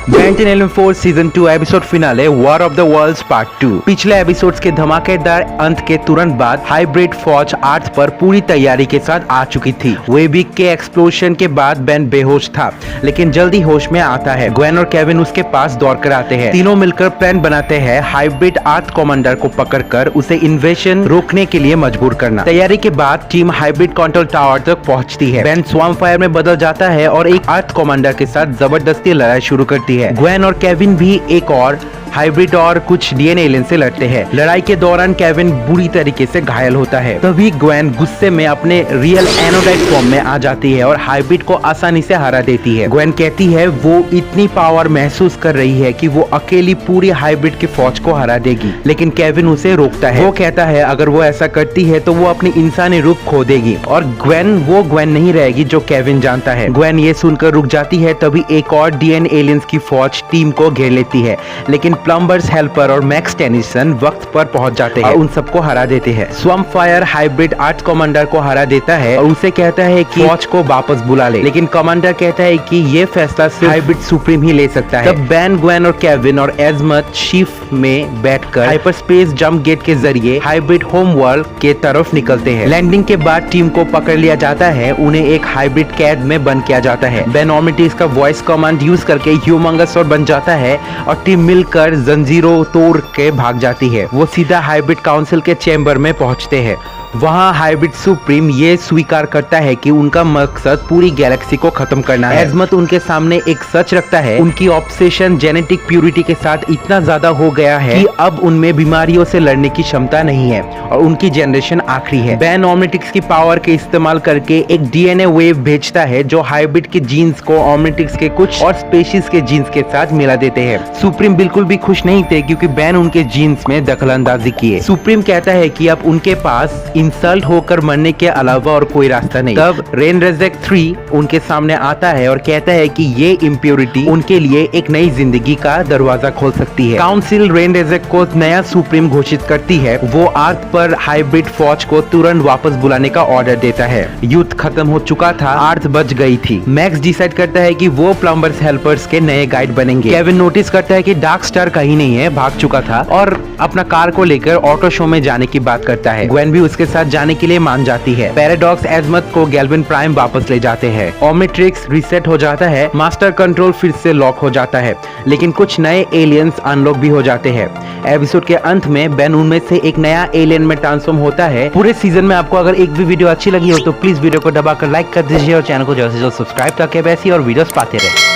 Ben 10 season 2 episode finale war of the worlds part 2। पिछले episodes के धमाकेदार अंत के तुरंत बाद हाइब्रिड फौज अर्थ पर पूरी तैयारी के साथ आ चुकी थी। वेबिक के एक्सप्लोजन के बाद बेन बेहोश था, लेकिन जल्दी होश में आता है। ग्वेन और केविन उसके पास दौड़कर आते हैं। तीनों मिलकर प्लान बनाते हैं हाइब्रिड अर्थ कमांडर को पकड़कर उसे इन्वेशन रोकने के लिए मजबूर करना। तैयारी के बाद टीम हाइब्रिड कंट्रोल टावर तक पहुंचती है। बेन स्वैम्प फायर में बदल जाता है और एक अर्थ कमांडर के साथ जबरदस्ती लड़ाई शुरू करती है। ग्वेन और केविन भी एक और हाइब्रिड और कुछ डीएनए एलियन से लड़ते हैं। लड़ाई के दौरान केविन बुरी तरीके से घायल होता है। तभी ग्वेन गुस्से में अपने रियल एनोडाइट फॉर्म में आ जाती है और हाइब्रिड को आसानी से हरा देती है। ग्वेन कहती है वो इतनी पावर महसूस कर रही है कि वो अकेली पूरी हाइब्रिड की फौज को हरा देगी, लेकिन केविन उसे रोकता है। वो कहता है अगर वो ऐसा करती है तो वो अपनी इंसानी रूप खो देगी और ग्वेन नहीं रहेगी जो केविन जानता है। ग्वेन ये सुनकर रुक जाती है। तभी एक और डीएनए एलियंस की फौज टीम को घेर लेती है, लेकिन प्लम्बर्स हेल्पर और मैक्स टेनिसन वक्त पर पहुंच जाते हैं और उन सबको हरा देते हैं। स्वैम्प फायर हाइब्रिड अर्थ कमांडर को हरा देता है और उसे कहता है कि फौज को वापस बुला ले, लेकिन कमांडर कहता है कि ये फैसला सिर्फ हाइब्रिड सुप्रीम ही ले सकता है। तब बेन, ग्वेन और केविन और एजमत शिप में बैठकर हाइपरस्पेस जंप गेट के जरिए हाइब्रिड होम वर्ल्ड के तरफ निकलते हैं। लैंडिंग के बाद टीम को पकड़ लिया जाता है। उन्हें एक हाइब्रिड कैद में बंद किया जाता है। बेन ऑर्मिटिस का वॉइस कमांड यूज करके ह्यूमंगस बन जाता है और टीम मिलकर जंजीरों तोड़ के भाग जाती है। वो सीधा हाइब्रिड काउंसिल के चैम्बर में पहुंचते हैं। वहां हाइब्रिड सुप्रीम ये स्वीकार करता है कि उनका मकसद पूरी गैलेक्सी को खत्म करना है। एजमत उनके सामने एक सच रखता है। उनकी ऑब्सेशन जेनेटिक प्यूरिटी के साथ इतना ज्यादा हो गया है कि अब उनमें बीमारियों से लड़ने की क्षमता नहीं है और उनकी जनरेशन आखिरी है। बेन ऑर्मिटिक्स की पावर के इस्तेमाल करके एक डीएनए वेव भेजता है जो हाइब्रिड के जीन्स को ऑर्मिटिक्स के कुछ और स्पेशीज के जीन्स के साथ मिला देते हैं। सुप्रीम बिल्कुल भी खुश नहीं थे क्योंकि बेन उनके जीन्स में दखलंदाजी किए। सुप्रीम कहता है कि अब उनके पास इंसल्ट होकर मरने के अलावा और कोई रास्ता नहीं। तब रेनरेजेक 3 उनके सामने आता है और कहता है कि ये इम्प्योरिटी उनके लिए एक नई जिंदगी का दरवाजा खोल सकती है। काउंसिल रेनरेजेक को नया सुप्रीम घोषित करती है। वो अर्थ पर हाइब्रिड फौज को तुरंत वापस बुलाने का ऑर्डर देता है। युद्ध खत्म हो चुका था, अर्थ बच गई थी। मैक्स डिसाइड करता है कि वो प्लम्बर्स हेल्पर्स के नए गाइड बनेंगे। केविन नोटिस करता है कि डार्क स्टार कहीं नहीं है, भाग चुका था और अपना कार को लेकर ऑटो शो में जाने की बात करता है। ग्वेन भी उसके साथ जाने के लिए मान जाती है। पैराडॉक्स एजमत को गैल्विन प्राइम वापस ले जाते हैं। ओमनिट्रिक्स रीसेट हो जाता है। मास्टर कंट्रोल फिर से लॉक हो जाता है, लेकिन कुछ नए एलियंस अनलॉक भी हो जाते हैं। एपिसोड के अंत में बेन उनमें से एक नया एलियन में ट्रांसफॉर्म होता है। पूरे सीजन में आपको अगर एक भी वीडियो अच्छी लगी हो तो प्लीज वीडियो को दबाकर लाइक कर दीजिए और चैनल को जल्द से जल्द सब्सक्राइब करके वैसी और वीडियोस पाते रहे।